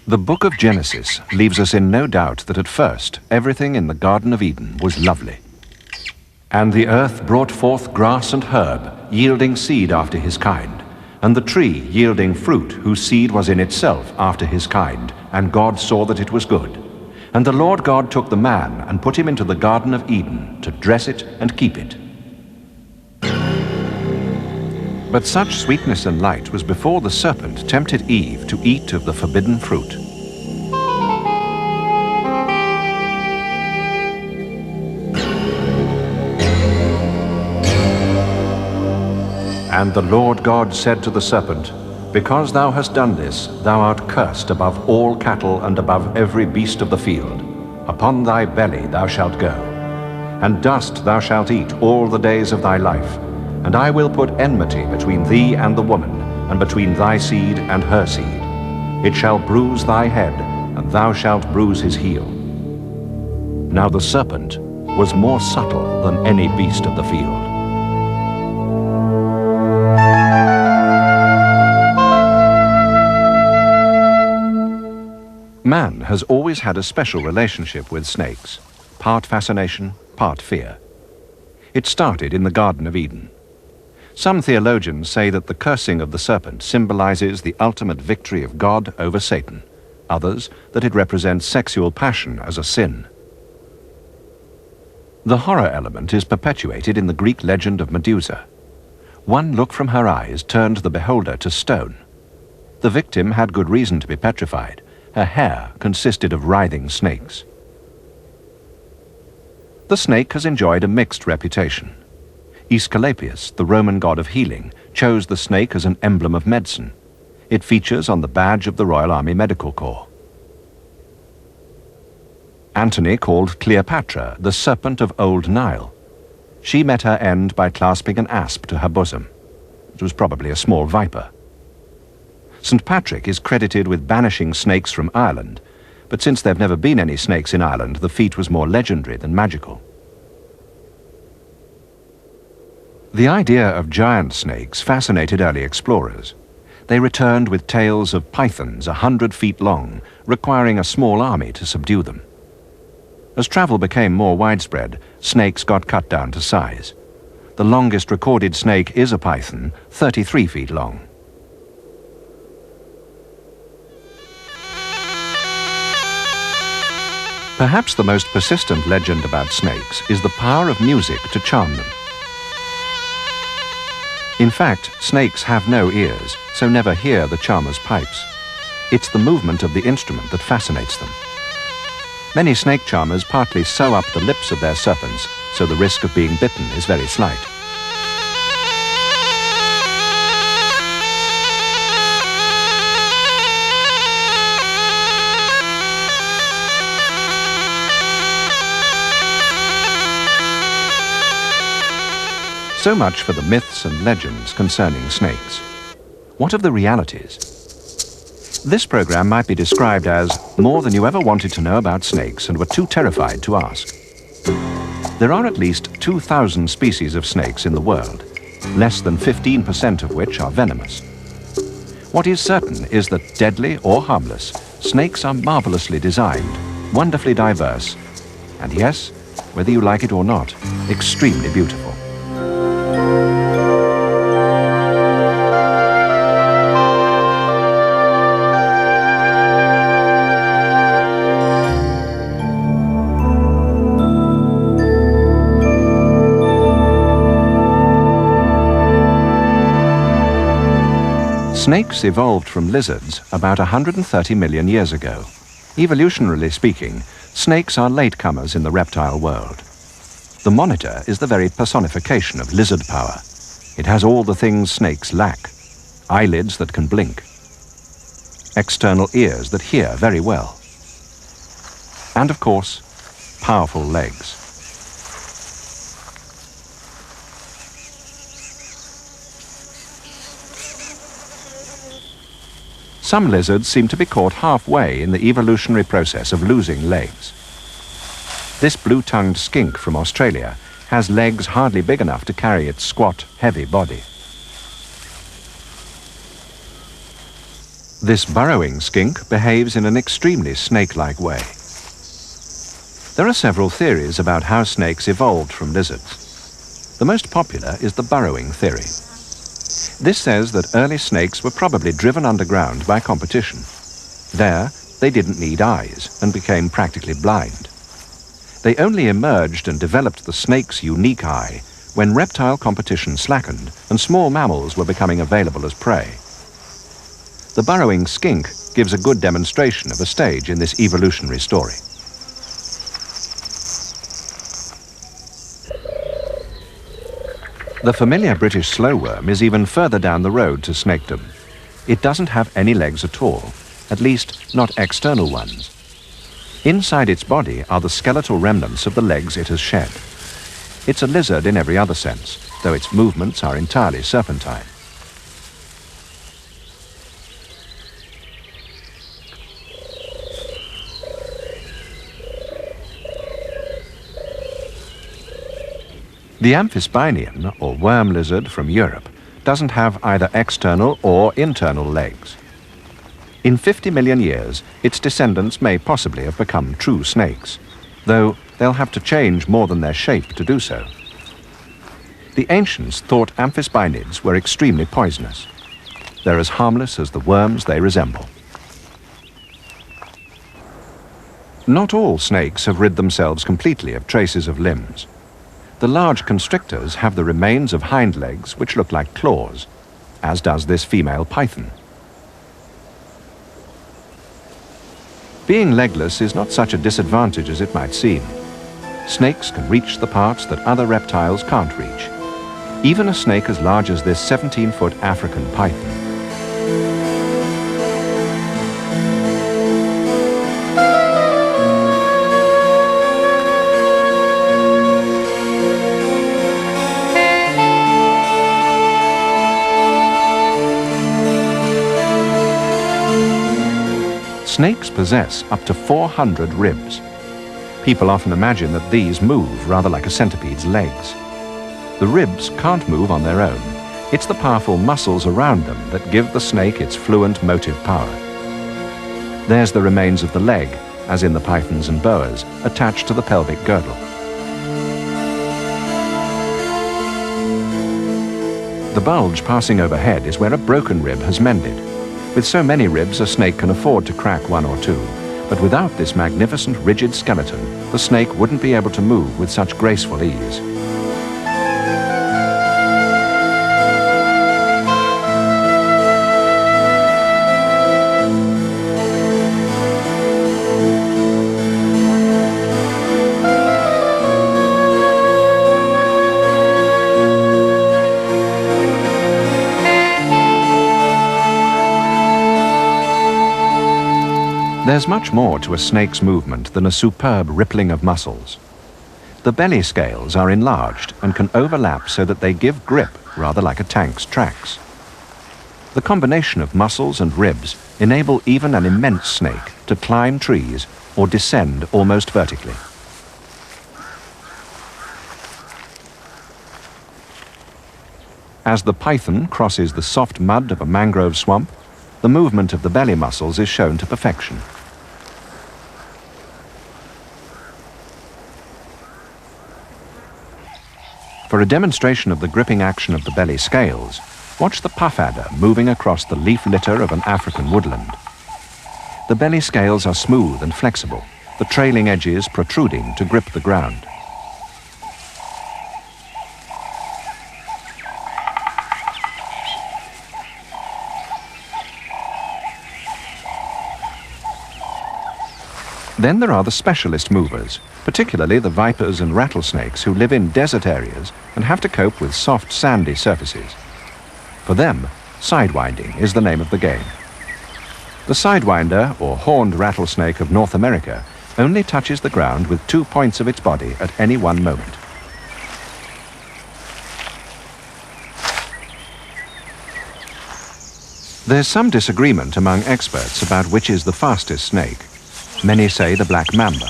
The book of Genesis leaves us in no doubt that at first everything in the Garden of Eden was lovely. And the earth brought forth grass and herb, yielding seed after his kind, and the tree yielding fruit whose seed was in itself after his kind, and God saw that it was good. And the Lord God took the man and put him into the Garden of Eden to dress it and keep it. But such sweetness and light was before the serpent tempted Eve to eat of the forbidden fruit. And the Lord God said to the serpent, Because thou hast done this, thou art cursed above all cattle and above every beast of the field. Upon thy belly thou shalt go, and dust thou shalt eat all the days of thy life. And I will put enmity between thee and the woman, and between thy seed and her seed. It shall bruise thy head, and thou shalt bruise his heel. Now the serpent was more subtle than any beast of the field. Man has always had a special relationship with snakes, part fascination, part fear. It started in the Garden of Eden. Some theologians say that the cursing of the serpent symbolizes the ultimate victory of God over Satan. Others, that it represents sexual passion as a sin. The horror element is perpetuated in the Greek legend of Medusa. One look from her eyes turned the beholder to stone. The victim had good reason to be petrified. Her hair consisted of writhing snakes. The snake has enjoyed a mixed reputation. Aesculapius, the Roman god of healing, chose the snake as an emblem of medicine. It features on the badge of the Royal Army Medical Corps. Antony called Cleopatra the serpent of old Nile. She met her end by clasping an asp to her bosom. It was probably a small viper. St. Patrick is credited with banishing snakes from Ireland, but since there have never been any snakes in Ireland, the feat was more legendary than magical. The idea of giant snakes fascinated early explorers. They returned with tales of pythons 100 feet long, requiring a small army to subdue them. As travel became more widespread, snakes got cut down to size. The longest recorded snake is a python, 33 feet long. Perhaps the most persistent legend about snakes is the power of music to charm them. In fact, snakes have no ears, so never hear the charmer's pipes. It's the movement of the instrument that fascinates them. Many snake charmers partly sew up the lips of their serpents, so the risk of being bitten is very slight. So much for the myths and legends concerning snakes. What of the realities? This program might be described as more than you ever wanted to know about snakes and were too terrified to ask. There are at least 2,000 species of snakes in the world, less than 15% of which are venomous. What is certain is that, deadly or harmless, snakes are marvelously designed, wonderfully diverse, and yes, whether you like it or not, extremely beautiful. Snakes evolved from lizards about 130 million years ago. Evolutionarily speaking, snakes are latecomers in the reptile world. The monitor is the very personification of lizard power. It has all the things snakes lack: eyelids that can blink, external ears that hear very well, and of course, powerful legs. Some lizards seem to be caught halfway in the evolutionary process of losing legs. This blue-tongued skink from Australia has legs hardly big enough to carry its squat, heavy body. This burrowing skink behaves in an extremely snake-like way. There are several theories about how snakes evolved from lizards. The most popular is the burrowing theory. This says that early snakes were probably driven underground by competition. There, they didn't need eyes and became practically blind. They only emerged and developed the snake's unique eye when reptile competition slackened and small mammals were becoming available as prey. The burrowing skink gives a good demonstration of a stage in this evolutionary story. The familiar British slowworm is even further down the road to snakedom. It doesn't have any legs at all, at least not external ones. Inside its body are the skeletal remnants of the legs it has shed. It's a lizard in every other sense, though its movements are entirely serpentine. The amphispinian, or worm lizard from Europe, doesn't have either external or internal legs. In 50 million years, its descendants may possibly have become true snakes, though they'll have to change more than their shape to do so. The ancients thought amphispinids were extremely poisonous. They're as harmless as the worms they resemble. Not all snakes have rid themselves completely of traces of limbs. The large constrictors have the remains of hind legs which look like claws, as does this female python. Being legless is not such a disadvantage as it might seem. Snakes can reach the parts that other reptiles can't reach. Even a snake as large as this 17-foot African python. Snakes possess up to 400 ribs. People often imagine that these move rather like a centipede's legs. The ribs can't move on their own. It's the powerful muscles around them that give the snake its fluent motive power. There's the remains of the leg, as in the pythons and boas, attached to the pelvic girdle. The bulge passing overhead is where a broken rib has mended. With so many ribs, a snake can afford to crack one or two, but without this magnificent rigid skeleton, the snake wouldn't be able to move with such graceful ease. There's much more to a snake's movement than a superb rippling of muscles. The belly scales are enlarged and can overlap so that they give grip rather like a tank's tracks. The combination of muscles and ribs enable even an immense snake to climb trees or descend almost vertically. As the python crosses the soft mud of a mangrove swamp, the movement of the belly muscles is shown to perfection. For a demonstration of the gripping action of the belly scales, watch the puff adder moving across the leaf litter of an African woodland. The belly scales are smooth and flexible, the trailing edges protruding to grip the ground. Then there are the specialist movers, particularly the vipers and rattlesnakes who live in desert areas and have to cope with soft, sandy surfaces. For them, sidewinding is the name of the game. The sidewinder, or horned rattlesnake of North America, only touches the ground with 2 points of its body at any one moment. There's some disagreement among experts about which is the fastest snake. Many say the black mamba.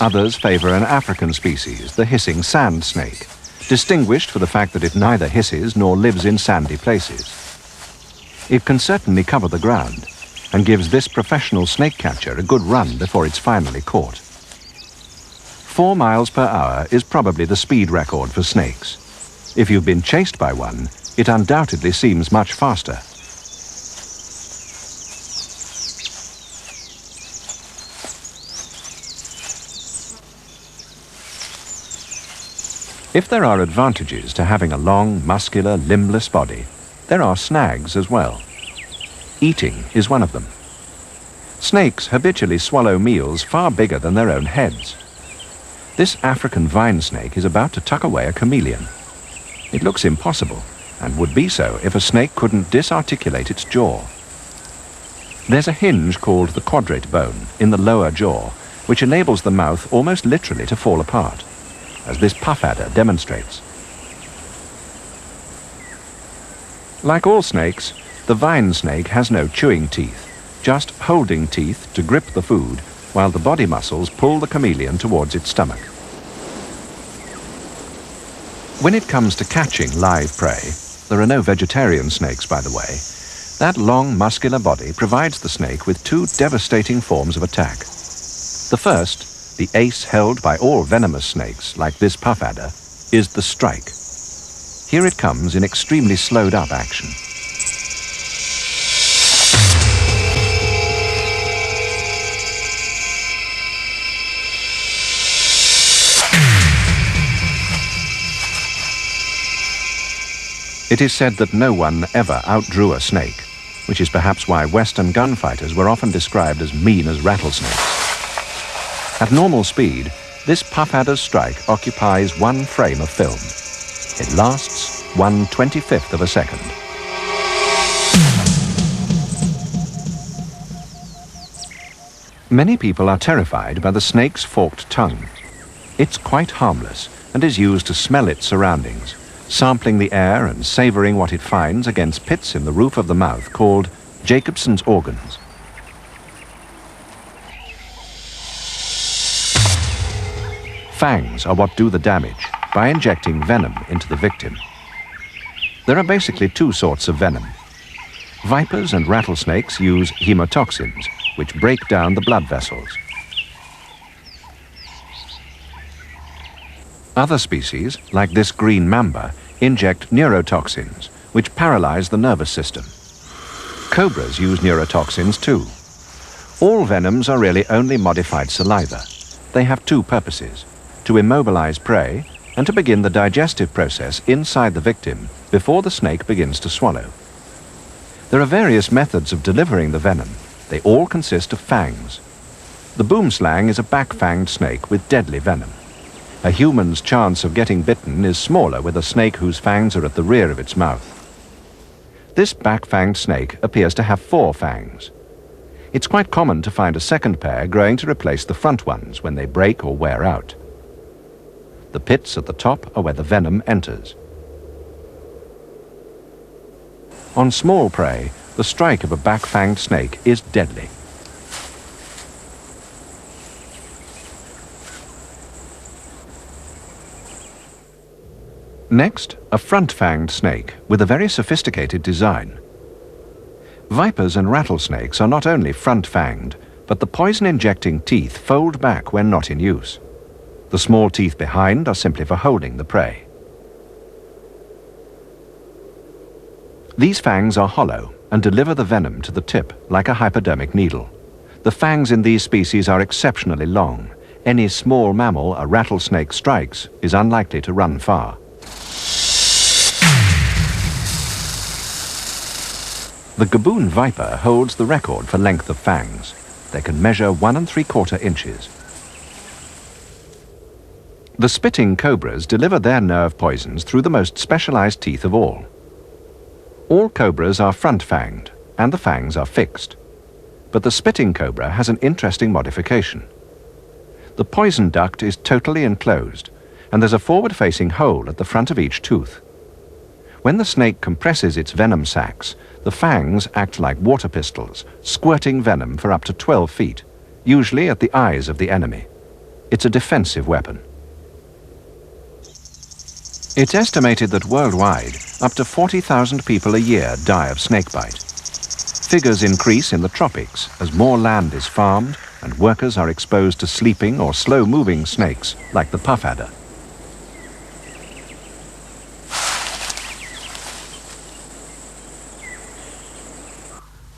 Others favor an African species, the hissing sand snake, distinguished for the fact that it neither hisses nor lives in sandy places. It can certainly cover the ground, and gives this professional snake catcher a good run before it's finally caught. 4 miles per hour is probably the speed record for snakes. If you've been chased by one, it undoubtedly seems much faster. If there are advantages to having a long, muscular, limbless body, there are snags as well. Eating is one of them. Snakes habitually swallow meals far bigger than their own heads. This African vine snake is about to tuck away a chameleon. It looks impossible, and would be so if a snake couldn't disarticulate its jaw. There's a hinge called the quadrate bone in the lower jaw, which enables the mouth almost literally to fall apart, as this puff adder demonstrates. Like all snakes, the vine snake has no chewing teeth, just holding teeth to grip the food while the body muscles pull the chameleon towards its stomach. When it comes to catching live prey, there are no vegetarian snakes, by the way, that long muscular body provides the snake with 2 devastating forms of attack. The first, the ace held by all venomous snakes, like this puff adder, is the strike. Here it comes in extremely slowed up action. It is said that no one ever outdrew a snake, which is perhaps why Western gunfighters were often described as mean as rattlesnakes. At normal speed, this puff adder's strike occupies 1 frame of film. It lasts 1/25th of a second. Many people are terrified by the snake's forked tongue. It's quite harmless and is used to smell its surroundings, sampling the air and savoring what it finds against pits in the roof of the mouth called Jacobson's organs. Fangs are what do the damage by injecting venom into the victim. There are basically 2 sorts of venom. Vipers and rattlesnakes use hemotoxins, which break down the blood vessels. Other species, like this green mamba, inject neurotoxins, which paralyze the nervous system. Cobras use neurotoxins too. All venoms are really only modified saliva. They have 2 purposes: to immobilize prey and to begin the digestive process inside the victim before the snake begins to swallow. There are various methods of delivering the venom. They all consist of fangs. The boomslang is a back-fanged snake with deadly venom. A human's chance of getting bitten is smaller with a snake whose fangs are at the rear of its mouth. This back-fanged snake appears to have 4 fangs. It's quite common to find a second pair growing to replace the front ones when they break or wear out. The pits at the top are where the venom enters. On small prey, the strike of a back-fanged snake is deadly. Next, a front-fanged snake with a very sophisticated design. Vipers and rattlesnakes are not only front-fanged, but the poison-injecting teeth fold back when not in use. The small teeth behind are simply for holding the prey. These fangs are hollow and deliver the venom to the tip like a hypodermic needle. The fangs in these species are exceptionally long. Any small mammal a rattlesnake strikes is unlikely to run far. The Gaboon viper holds the record for length of fangs. They can measure 1 3/4 inches. The spitting cobras deliver their nerve poisons through the most specialized teeth of all. All cobras are front-fanged, and the fangs are fixed. But the spitting cobra has an interesting modification. The poison duct is totally enclosed, and there's a forward-facing hole at the front of each tooth. When the snake compresses its venom sacs, the fangs act like water pistols, squirting venom for up to 12 feet, usually at the eyes of the enemy. It's a defensive weapon. It's estimated that worldwide, up to 40,000 people a year die of snakebite. Figures increase in the tropics as more land is farmed and workers are exposed to sleeping or slow-moving snakes like the puff adder.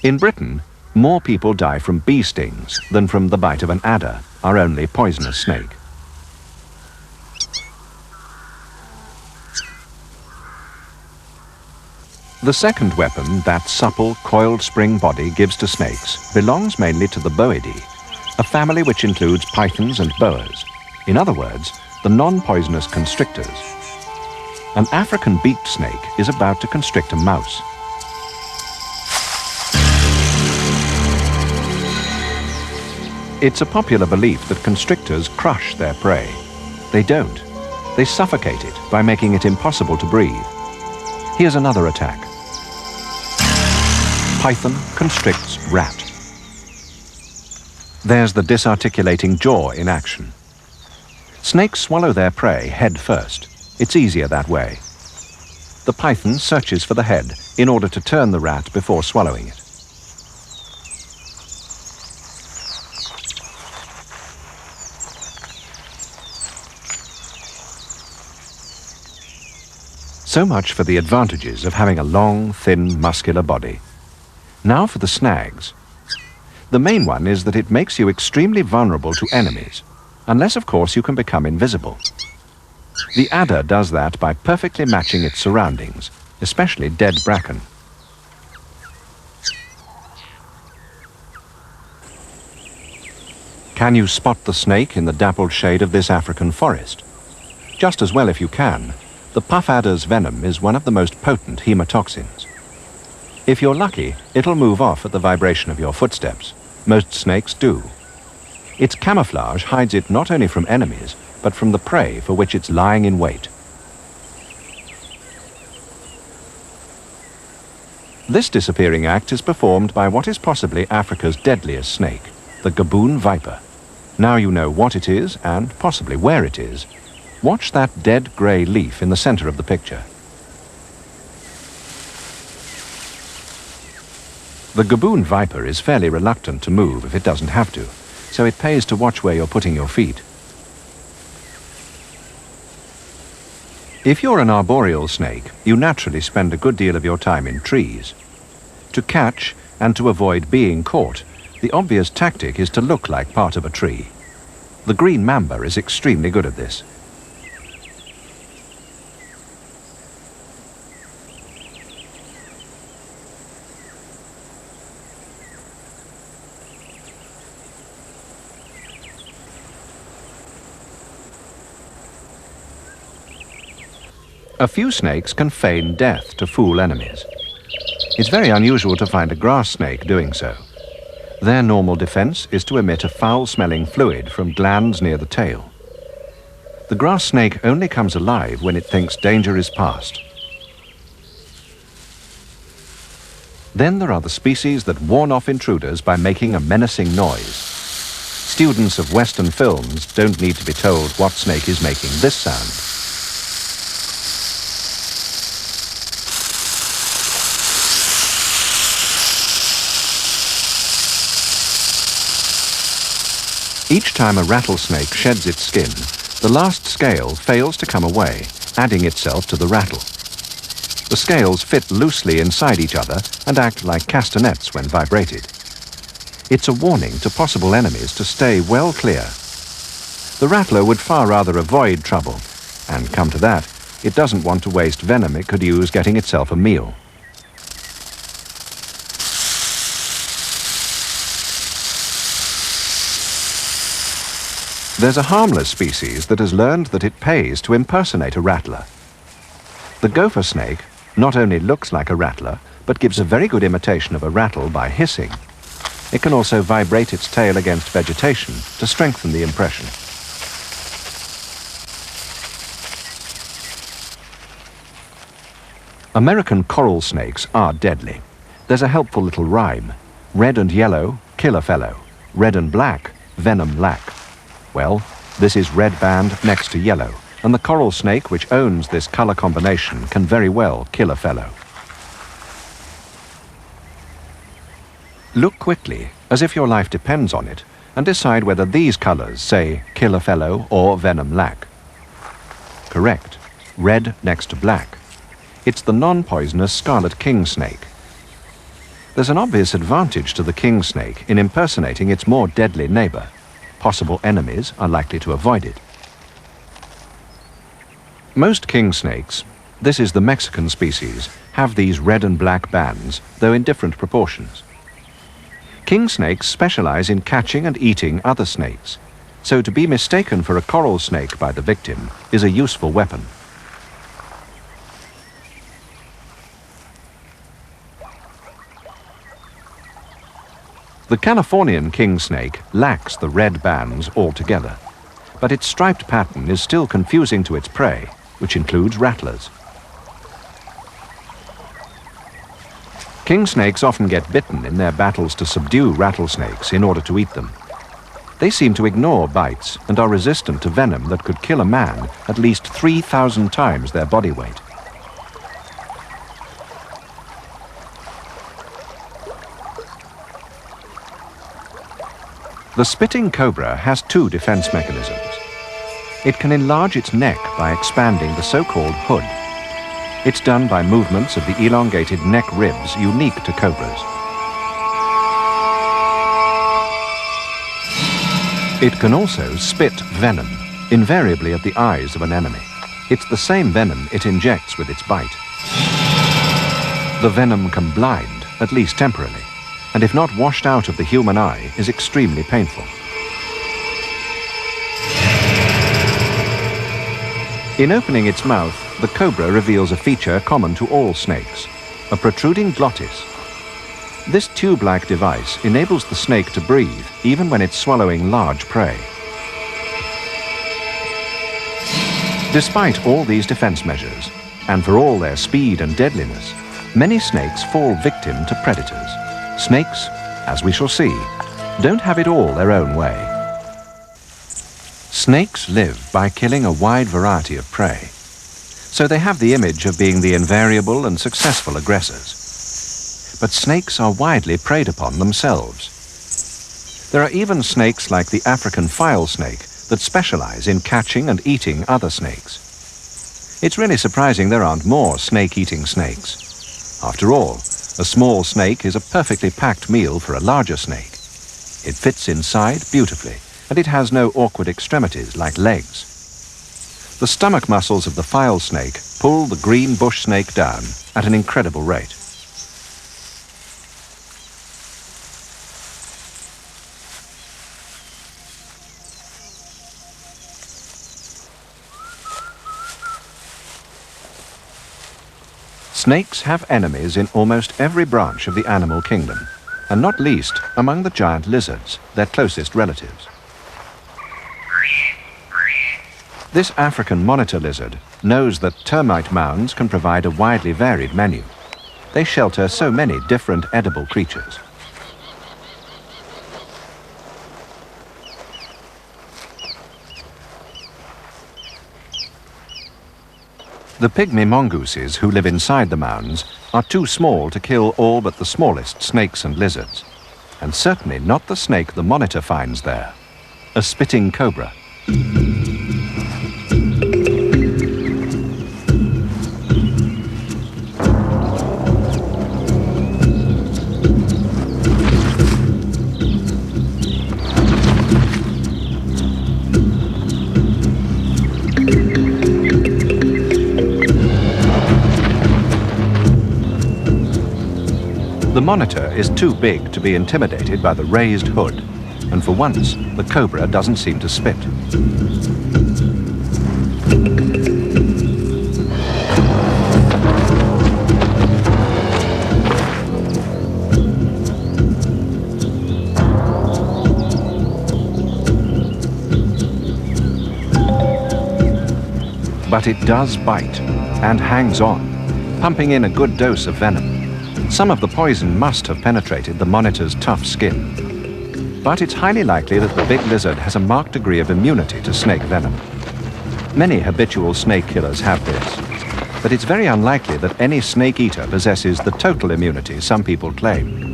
In Britain, more people die from bee stings than from the bite of an adder, our only poisonous snake. The second weapon that supple, coiled spring body gives to snakes belongs mainly to the Boidae, a family which includes pythons and boas. In other words, the non-poisonous constrictors. An African beaked snake is about to constrict a mouse. It's a popular belief that constrictors crush their prey. They don't. They suffocate it by making it impossible to breathe. Here's another attack. Python constricts rat. There's the disarticulating jaw in action. Snakes swallow their prey head first. It's easier that way. The python searches for the head in order to turn the rat before swallowing it. So much for the advantages of having a long, thin, muscular body. Now for the snags. The main one is that it makes you extremely vulnerable to enemies, unless of course you can become invisible. The adder does that by perfectly matching its surroundings, especially dead bracken. Can you spot the snake in the dappled shade of this African forest? Just as well if you can. The puff adder's venom is one of the most potent hemotoxins. If you're lucky, it'll move off at the vibration of your footsteps. Most snakes do. Its camouflage hides it not only from enemies, but from the prey for which it's lying in wait. This disappearing act is performed by what is possibly Africa's deadliest snake, the gaboon viper. Now you know what it is and possibly where it is. Watch that dead grey leaf in the center of the picture. The gaboon viper is fairly reluctant to move if it doesn't have to, so it pays to watch where you're putting your feet. If you're an arboreal snake, you naturally spend a good deal of your time in trees. To catch and to avoid being caught, the obvious tactic is to look like part of a tree. The green mamba is extremely good at this. A few snakes can feign death to fool enemies. It's very unusual to find a grass snake doing so. Their normal defense is to emit a foul-smelling fluid from glands near the tail. The grass snake only comes alive when it thinks danger is past. Then there are the species that warn off intruders by making a menacing noise. Students of Western films don't need to be told what snake is making this sound. Each time a rattlesnake sheds its skin, the last scale fails to come away, adding itself to the rattle. The scales fit loosely inside each other and act like castanets when vibrated. It's a warning to possible enemies to stay well clear. The rattler would far rather avoid trouble, and come to that, it doesn't want to waste venom it could use getting itself a meal. There's a harmless species that has learned that it pays to impersonate a rattler. The gopher snake not only looks like a rattler, but gives a very good imitation of a rattle by hissing. It can also vibrate its tail against vegetation to strengthen the impression. American coral snakes are deadly. There's a helpful little rhyme. Red and yellow, kill a fellow. Red and black, venom lack. Well, this is red band next to yellow, and the coral snake which owns this color combination can very well kill a fellow. Look quickly, as if your life depends on it, and decide whether these colors say kill a fellow or venom lack. Correct. Red next to black. It's the non-poisonous scarlet king snake. There's an obvious advantage to the king snake in impersonating its more deadly neighbor. Possible enemies are likely to avoid it. Most king snakes, this is the Mexican species, have these red and black bands, though in different proportions. King snakes specialize in catching and eating other snakes, so to be mistaken for a coral snake by the victim is a useful weapon. The Californian king snake lacks the red bands altogether, but its striped pattern is still confusing to its prey, which includes rattlers. King snakes often get bitten in their battles to subdue rattlesnakes in order to eat them. They seem to ignore bites and are resistant to venom that could kill a man at least 3,000 times their body weight. The spitting cobra has two defense mechanisms. It can enlarge its neck by expanding the so-called hood. It's done by movements of the elongated neck ribs unique to cobras. It can also spit venom, invariably at the eyes of an enemy. It's the same venom it injects with its bite. The venom can blind, at least temporarily, and if not washed out of the human eye, is extremely painful. In opening its mouth, the cobra reveals a feature common to all snakes, a protruding glottis. This tube-like device enables the snake to breathe even when it's swallowing large prey. Despite all these defense measures, and for all their speed and deadliness, many snakes fall victim to predators. Snakes, as we shall see, don't have it all their own way. Snakes live by killing a wide variety of prey, so they have the image of being the invariable and successful aggressors. But snakes are widely preyed upon themselves. There are even snakes like the African file snake that specialize in catching and eating other snakes. It's really surprising there aren't more snake-eating snakes. After all, a small snake is a perfectly packed meal for a larger snake. It fits inside beautifully, and it has no awkward extremities like legs. The stomach muscles of the file snake pull the green bush snake down at an incredible rate. Snakes have enemies in almost every branch of the animal kingdom, and not least among the giant lizards, their closest relatives. This African monitor lizard knows that termite mounds can provide a widely varied menu. They shelter so many different edible creatures. The pygmy mongooses who live inside the mounds are too small to kill all but the smallest snakes and lizards, and certainly not the snake the monitor finds there, a spitting cobra. The monitor is too big to be intimidated by the raised hood, and for once, the cobra doesn't seem to spit. But it does bite, and hangs on, pumping in a good dose of venom. Some of the poison must have penetrated the monitor's tough skin. But it's highly likely that the big lizard has a marked degree of immunity to snake venom. Many habitual snake killers have this, but it's very unlikely that any snake eater possesses the total immunity some people claim.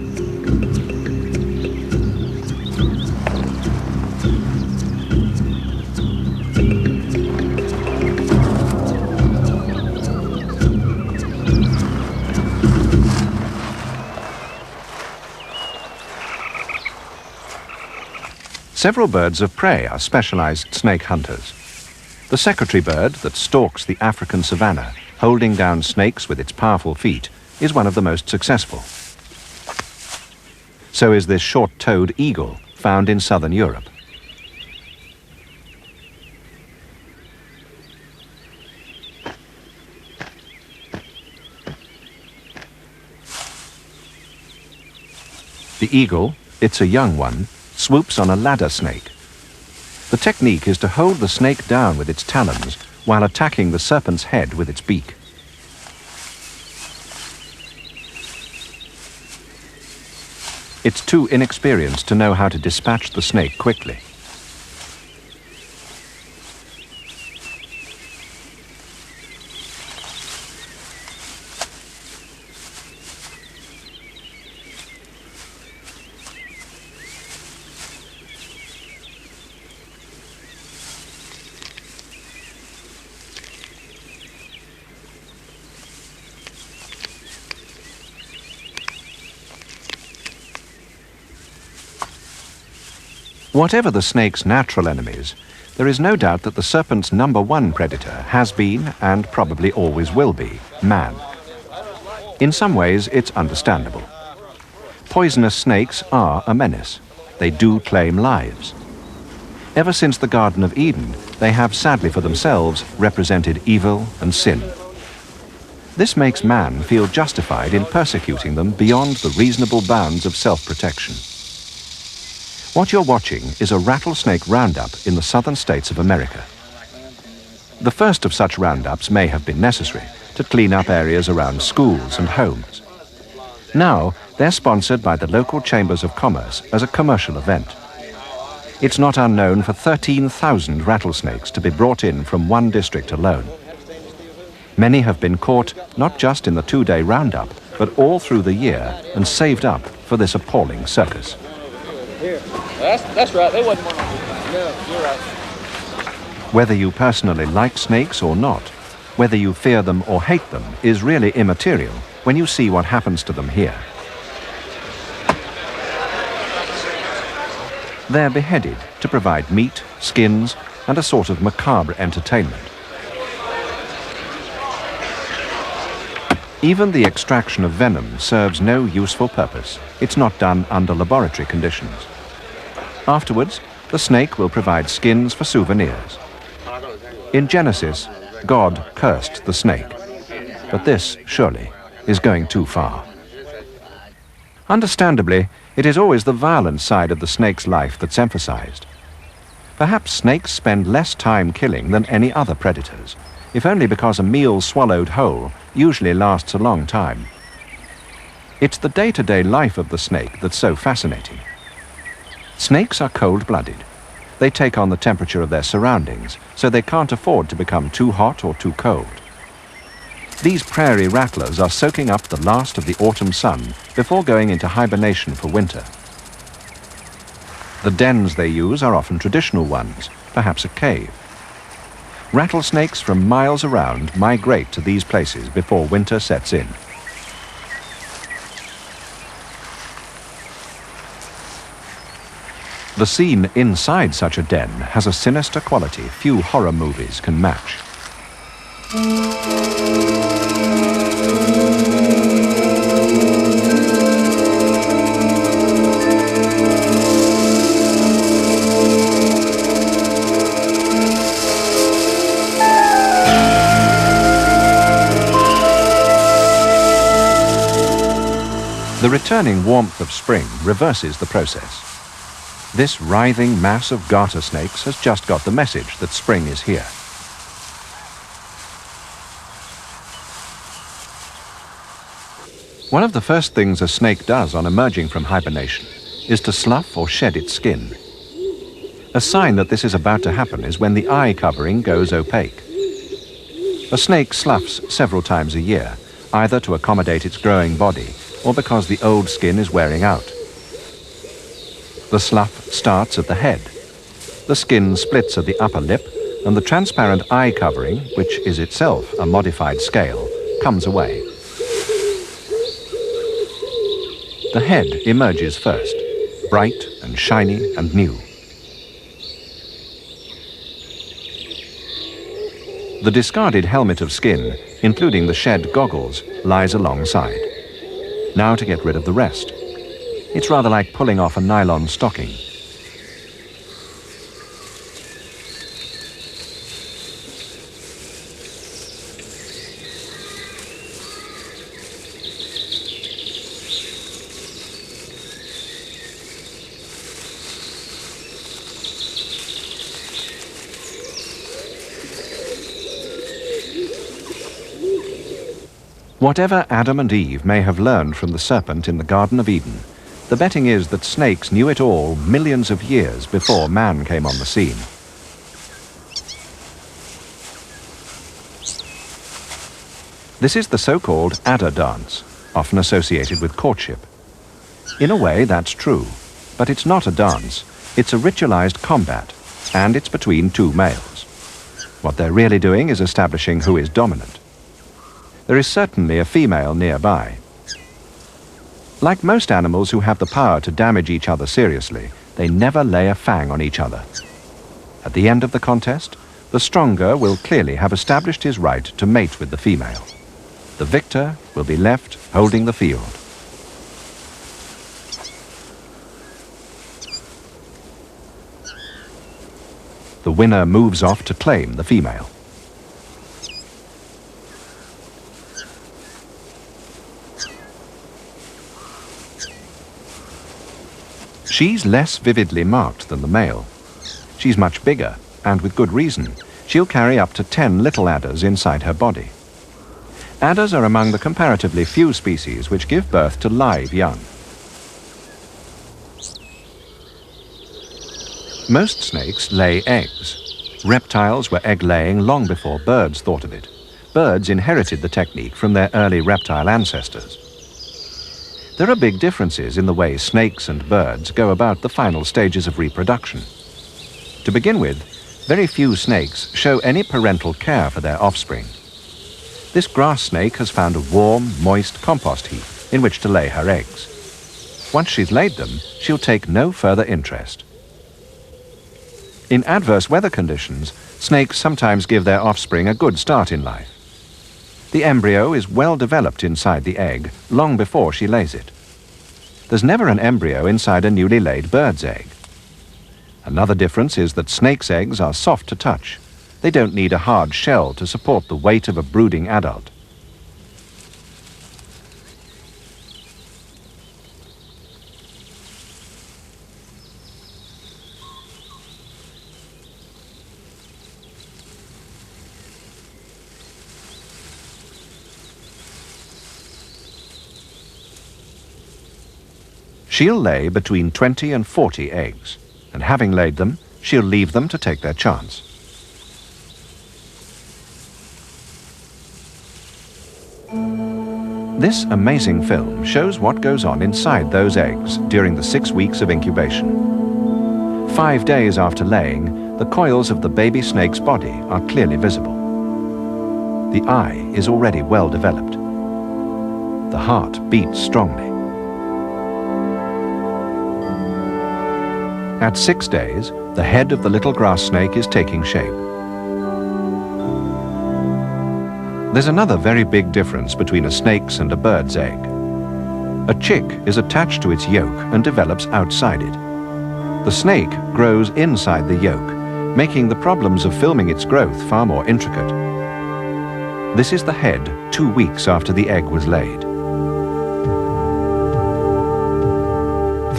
Several birds of prey are specialized snake hunters. The secretary bird that stalks the African savanna, holding down snakes with its powerful feet, is one of the most successful. So is this short-toed eagle, found in southern Europe. The eagle, it's a young one, swoops on a ladder snake. The technique is to hold the snake down with its talons while attacking the serpent's head with its beak. It's too inexperienced to know how to dispatch the snake quickly. Whatever the snake's natural enemies, there is no doubt that the serpent's #1 predator has been, and probably always will be, man. In some ways, it's understandable. Poisonous snakes are a menace. They do claim lives. Ever since the Garden of Eden, they have sadly for themselves represented evil and sin. This makes man feel justified in persecuting them beyond the reasonable bounds of self-protection. What you're watching is a rattlesnake roundup in the southern states of America. The first of such roundups may have been necessary to clean up areas around schools and homes. Now, they're sponsored by the local chambers of commerce as a commercial event. It's not unknown for 13,000 rattlesnakes to be brought in from one district alone. Many have been caught not just in the 2-day roundup, but all through the year and saved up for this appalling circus. Here. That's right. They wasn't one of them. No, you're right. Whether you personally like snakes or not, whether you fear them or hate them, is really immaterial when you see what happens to them here. They're beheaded to provide meat, skins, and a sort of macabre entertainment. Even the extraction of venom serves no useful purpose. It's not done under laboratory conditions. Afterwards, the snake will provide skins for souvenirs. In Genesis, God cursed the snake. But this, surely, is going too far. Understandably, it is always the violent side of the snake's life that's emphasized. Perhaps snakes spend less time killing than any other predators, if only because a meal swallowed whole usually lasts a long time. It's the day-to-day life of the snake that's so fascinating. Snakes are cold-blooded. They take on the temperature of their surroundings, so they can't afford to become too hot or too cold. These prairie rattlers are soaking up the last of the autumn sun before going into hibernation for winter. The dens they use are often traditional ones, perhaps a cave. Rattlesnakes from miles around migrate to these places before winter sets in. The scene inside such a den has a sinister quality few horror movies can match. The returning warmth of spring reverses the process. This writhing mass of garter snakes has just got the message that spring is here. One of the first things a snake does on emerging from hibernation is to slough or shed its skin. A sign that this is about to happen is when the eye covering goes opaque. A snake sloughs several times a year, either to accommodate its growing body or because the old skin is wearing out. The slough starts at the head. The skin splits at the upper lip, and the transparent eye covering, which is itself a modified scale, comes away. The head emerges first, bright and shiny and new. The discarded helmet of skin, including the shed goggles, lies alongside. Now to get rid of the rest. It's rather like pulling off a nylon stocking. Whatever Adam and Eve may have learned from the serpent in the Garden of Eden, the betting is that snakes knew it all millions of years before man came on the scene. This is the so-called adder dance, often associated with courtship. In a way, that's true, but it's not a dance. It's a ritualized combat, and it's between two males. What they're really doing is establishing who is dominant. There is certainly a female nearby. Like most animals who have the power to damage each other seriously, they never lay a fang on each other. At the end of the contest, the stronger will clearly have established his right to mate with the female. The victor will be left holding the field. The winner moves off to claim the female. She's less vividly marked than the male. She's much bigger, and with good reason. She'll carry up to 10 little adders inside her body. Adders are among the comparatively few species which give birth to live young. Most snakes lay eggs. Reptiles were egg-laying long before birds thought of it. Birds inherited the technique from their early reptile ancestors. There are big differences in the way snakes and birds go about the final stages of reproduction. To begin with, very few snakes show any parental care for their offspring. This grass snake has found a warm, moist compost heap in which to lay her eggs. Once she's laid them, she'll take no further interest. In adverse weather conditions, snakes sometimes give their offspring a good start in life. The embryo is well developed inside the egg long before she lays it. There's never an embryo inside a newly laid bird's egg. Another difference is that snakes' eggs are soft to touch. They don't need a hard shell to support the weight of a brooding adult. She'll lay between 20 and 40 eggs, and having laid them, she'll leave them to take their chance. This amazing film shows what goes on inside those eggs during the 6 weeks of incubation. 5 days after laying, the coils of the baby snake's body are clearly visible. The eye is already well developed. The heart beats strongly. At 6 days, the head of the little grass snake is taking shape. There's another very big difference between a snake's and a bird's egg. A chick is attached to its yolk and develops outside it. The snake grows inside the yolk, making the problems of filming its growth far more intricate. This is the head 2 weeks after the egg was laid.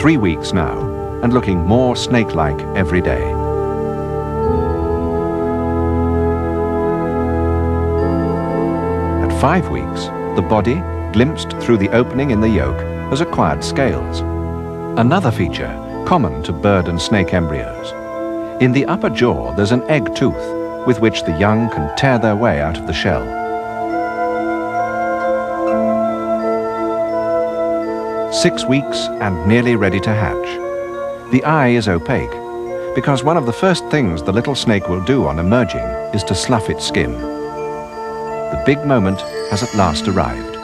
3 weeks now, and looking more snake-like every day. At 5 weeks, the body, glimpsed through the opening in the yolk, has acquired scales. Another feature common to bird and snake embryos. In the upper jaw, there's an egg tooth with which the young can tear their way out of the shell. 6 weeks and nearly ready to hatch. The eye is opaque, because one of the first things the little snake will do on emerging is to slough its skin. The big moment has at last arrived.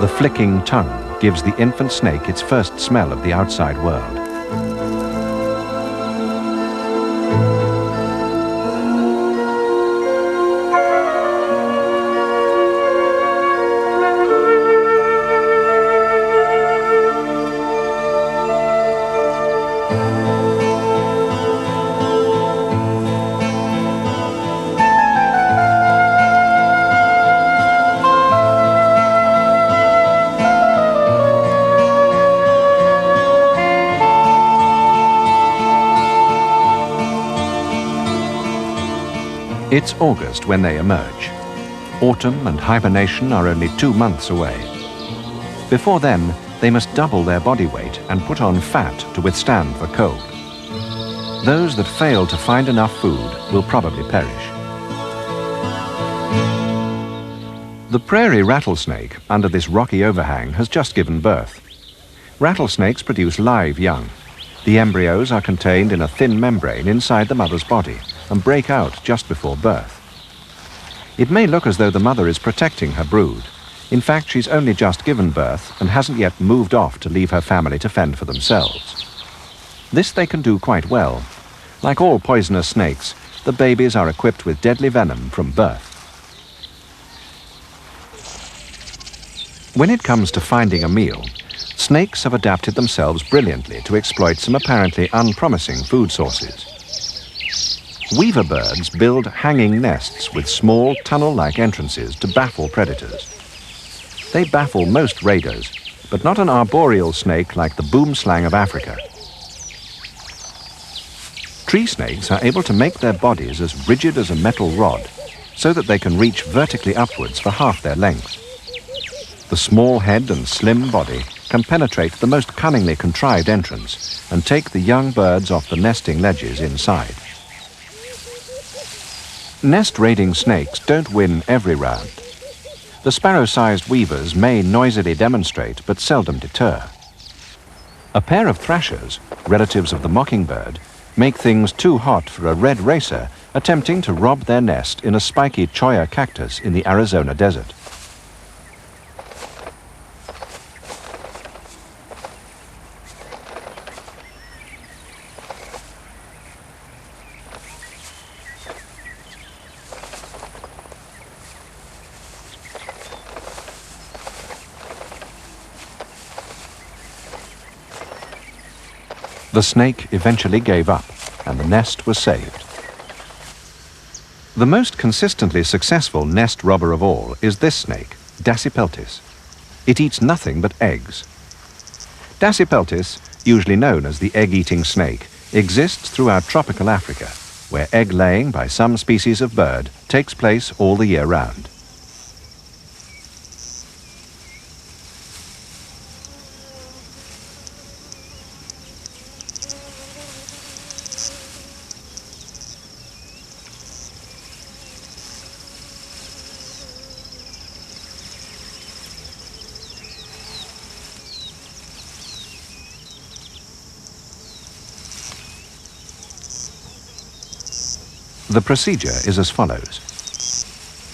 The flicking tongue gives the infant snake its first smell of the outside world. It's August when they emerge. Autumn and hibernation are only 2 months away. Before then, they must double their body weight and put on fat to withstand the cold. Those that fail to find enough food will probably perish. The prairie rattlesnake, under this rocky overhang, has just given birth. Rattlesnakes produce live young. The embryos are contained in a thin membrane inside the mother's body and break out just before birth. It may look as though the mother is protecting her brood. In fact, she's only just given birth and hasn't yet moved off to leave her family to fend for themselves. This they can do quite well. Like all poisonous snakes, the babies are equipped with deadly venom from birth. When it comes to finding a meal, snakes have adapted themselves brilliantly to exploit some apparently unpromising food sources. Weaver birds build hanging nests with small tunnel-like entrances to baffle predators. They baffle most raiders, but not an arboreal snake like the boomslang of Africa. Tree snakes are able to make their bodies as rigid as a metal rod, so that they can reach vertically upwards for half their length. The small head and slim body can penetrate the most cunningly contrived entrance and take the young birds off the nesting ledges inside. Nest-raiding snakes don't win every round. The sparrow-sized weavers may noisily demonstrate but seldom deter. A pair of thrashers, relatives of the mockingbird, make things too hot for a red racer attempting to rob their nest in a spiky cholla cactus in the Arizona desert. The snake eventually gave up, and the nest was saved. The most consistently successful nest robber of all is this snake, Dasypeltis. It eats nothing but eggs. Dasypeltis, usually known as the egg-eating snake, exists throughout tropical Africa, where egg-laying by some species of bird takes place all the year round. The procedure is as follows.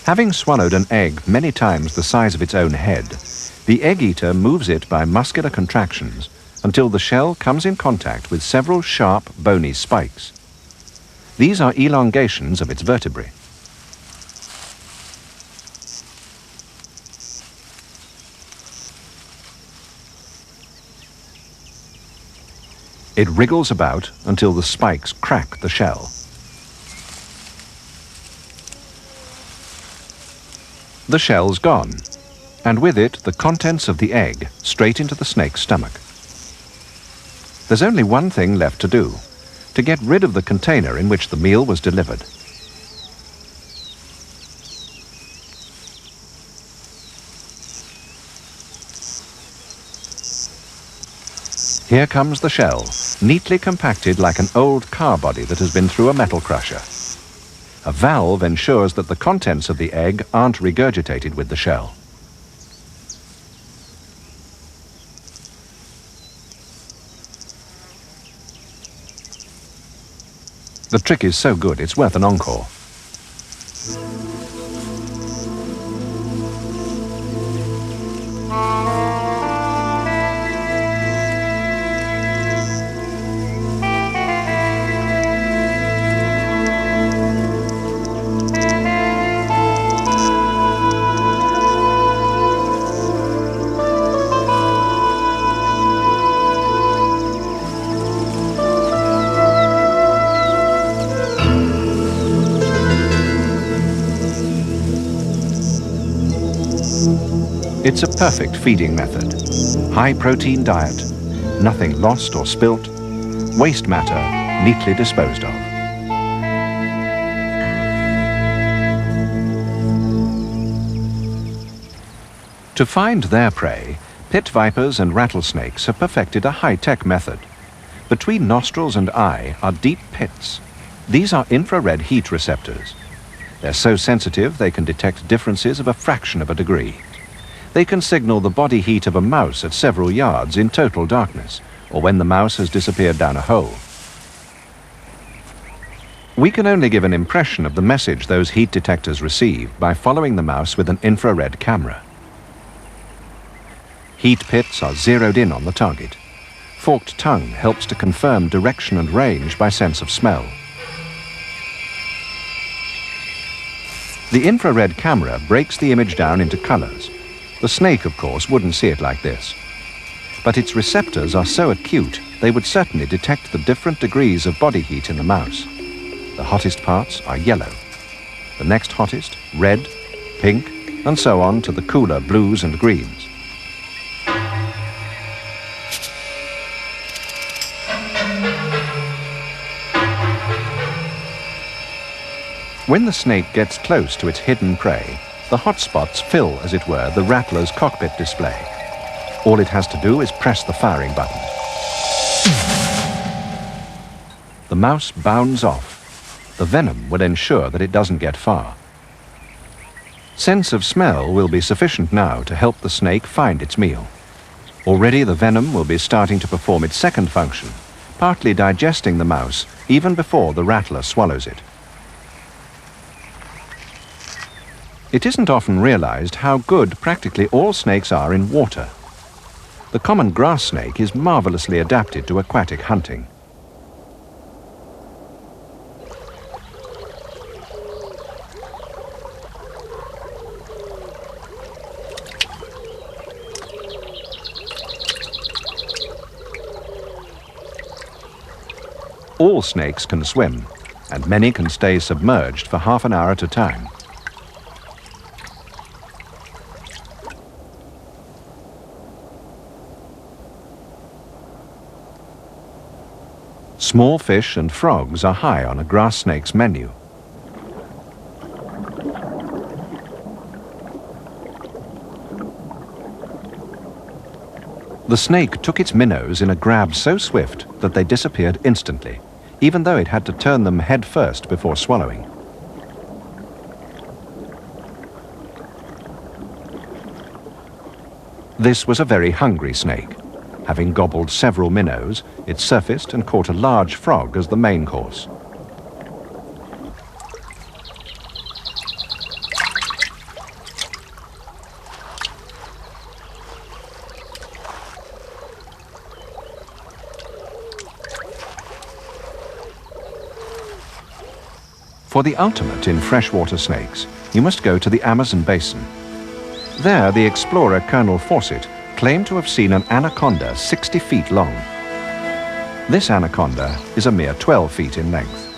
Having swallowed an egg many times the size of its own head, the egg-eater moves it by muscular contractions until the shell comes in contact with several sharp, bony spikes. These are elongations of its vertebrae. It wriggles about until the spikes crack the shell. The shell's gone, and with it the contents of the egg straight into the snake's stomach. There's only one thing left to do, to get rid of the container in which the meal was delivered. Here comes the shell, neatly compacted like an old car body that has been through a metal crusher. A valve ensures that the contents of the egg aren't regurgitated with the shell. The trick is so good, it's worth an encore. It's a perfect feeding method. High protein diet, nothing lost or spilt, waste matter neatly disposed of. To find their prey, pit vipers and rattlesnakes have perfected a high-tech method. Between nostrils and eye are deep pits. These are infrared heat receptors. They're so sensitive they can detect differences of a fraction of a degree. They can signal the body heat of a mouse at several yards in total darkness, or when the mouse has disappeared down a hole. We can only give an impression of the message those heat detectors receive by following the mouse with an infrared camera. Heat pits are zeroed in on the target. Forked tongue helps to confirm direction and range by sense of smell. The infrared camera breaks the image down into colors. The snake, of course, wouldn't see it like this. But its receptors are so acute, they would certainly detect the different degrees of body heat in the mouse. The hottest parts are yellow. The next hottest, red, pink, and so on to the cooler blues and greens. When the snake gets close to its hidden prey, the hot spots fill, as it were, the rattler's cockpit display. All it has to do is press the firing button. The mouse bounds off. The venom will ensure that it doesn't get far. Sense of smell will be sufficient now to help the snake find its meal. Already the venom will be starting to perform its second function, partly digesting the mouse even before the rattler swallows it. It isn't often realized how good practically all snakes are in water. The common grass snake is marvelously adapted to aquatic hunting. All snakes can swim, and many can stay submerged for half an hour at a time. Small fish and frogs are high on a grass snake's menu. The snake took its minnows in a grab so swift that they disappeared instantly, even though it had to turn them head first before swallowing. This was a very hungry snake. Having gobbled several minnows, it surfaced and caught a large frog as the main course. For the ultimate in freshwater snakes, you must go to the Amazon basin. There, the explorer Colonel Fawcett claimed to have seen an anaconda 60 feet long. This anaconda is a mere 12 feet in length.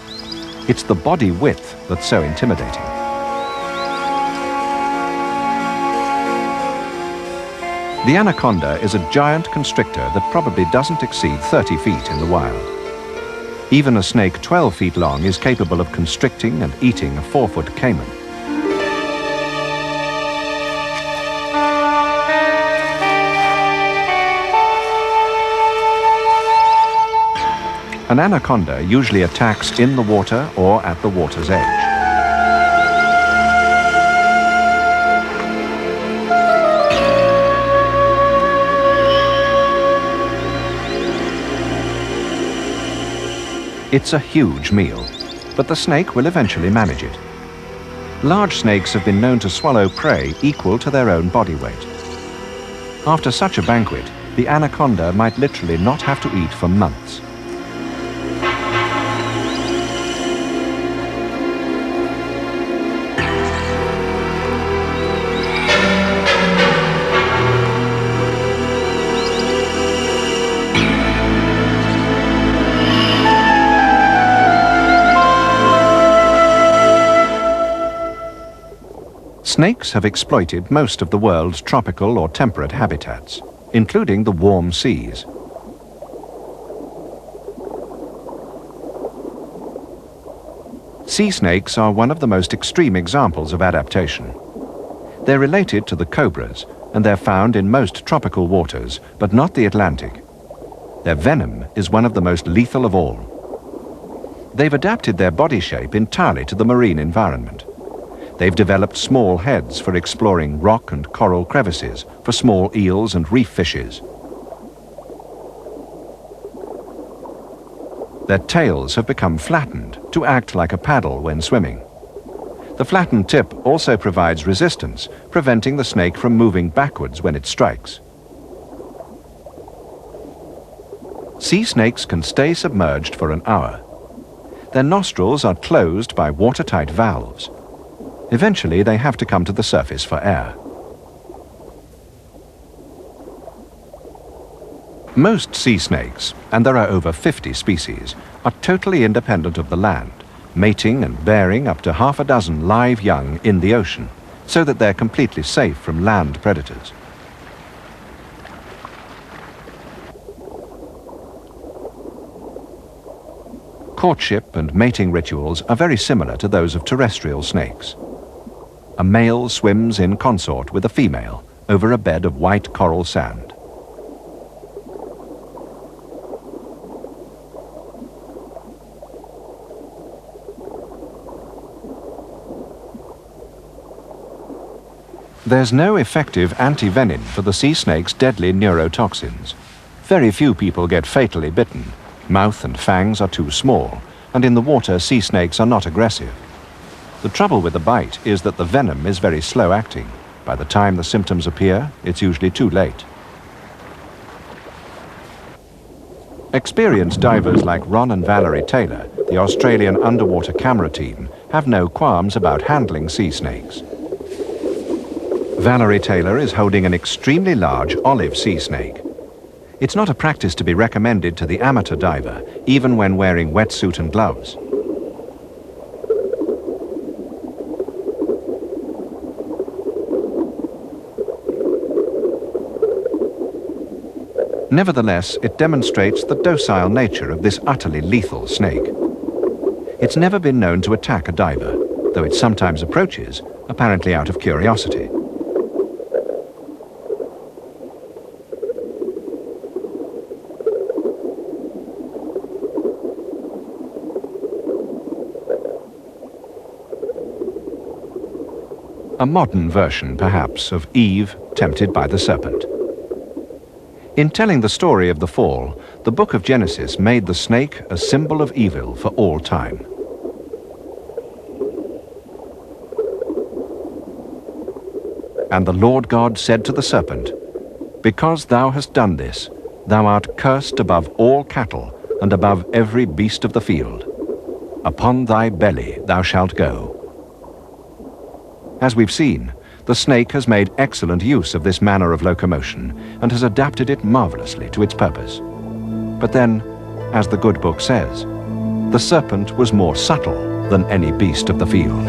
It's the body width that's so intimidating. The anaconda is a giant constrictor that probably doesn't exceed 30 feet in the wild. Even a snake 12 feet long is capable of constricting and eating a 4-foot caiman. An anaconda usually attacks in the water or at the water's edge. It's a huge meal, but the snake will eventually manage it. Large snakes have been known to swallow prey equal to their own body weight. After such a banquet, the anaconda might literally not have to eat for months. Snakes have exploited most of the world's tropical or temperate habitats, including the warm seas. Sea snakes are one of the most extreme examples of adaptation. They're related to the cobras, and they're found in most tropical waters, but not the Atlantic. Their venom is one of the most lethal of all. They've adapted their body shape entirely to the marine environment. They've developed small heads for exploring rock and coral crevices, for small eels and reef fishes. Their tails have become flattened to act like a paddle when swimming. The flattened tip also provides resistance, preventing the snake from moving backwards when it strikes. Sea snakes can stay submerged for an hour. Their nostrils are closed by watertight valves. Eventually, they have to come to the surface for air. Most sea snakes, and there are over 50 species, are totally independent of the land, mating and bearing up to half a dozen live young in the ocean, so that they're completely safe from land predators. Courtship and mating rituals are very similar to those of terrestrial snakes. A male swims in consort with a female over a bed of white coral sand. There's no effective anti-venom for the sea snake's deadly neurotoxins. Very few people get fatally bitten. Mouth and fangs are too small, and in the water sea snakes are not aggressive. The trouble with the bite is that the venom is very slow acting. By the time the symptoms appear, it's usually too late. Experienced divers like Ron and Valerie Taylor, the Australian underwater camera team, have no qualms about handling sea snakes. Valerie Taylor is holding an extremely large olive sea snake. It's not a practice to be recommended to the amateur diver, even when wearing wetsuit and gloves. Nevertheless, it demonstrates the docile nature of this utterly lethal snake. It's never been known to attack a diver, though it sometimes approaches, apparently out of curiosity. A modern version, perhaps, of Eve tempted by the serpent. In telling the story of the fall, the book of Genesis made the snake a symbol of evil for all time. And the Lord God said to the serpent, "Because thou hast done this, thou art cursed above all cattle and above every beast of the field. Upon thy belly thou shalt go." As we've seen, the snake has made excellent use of this manner of locomotion and has adapted it marvelously to its purpose. But then, as the good book says, the serpent was more subtle than any beast of the field.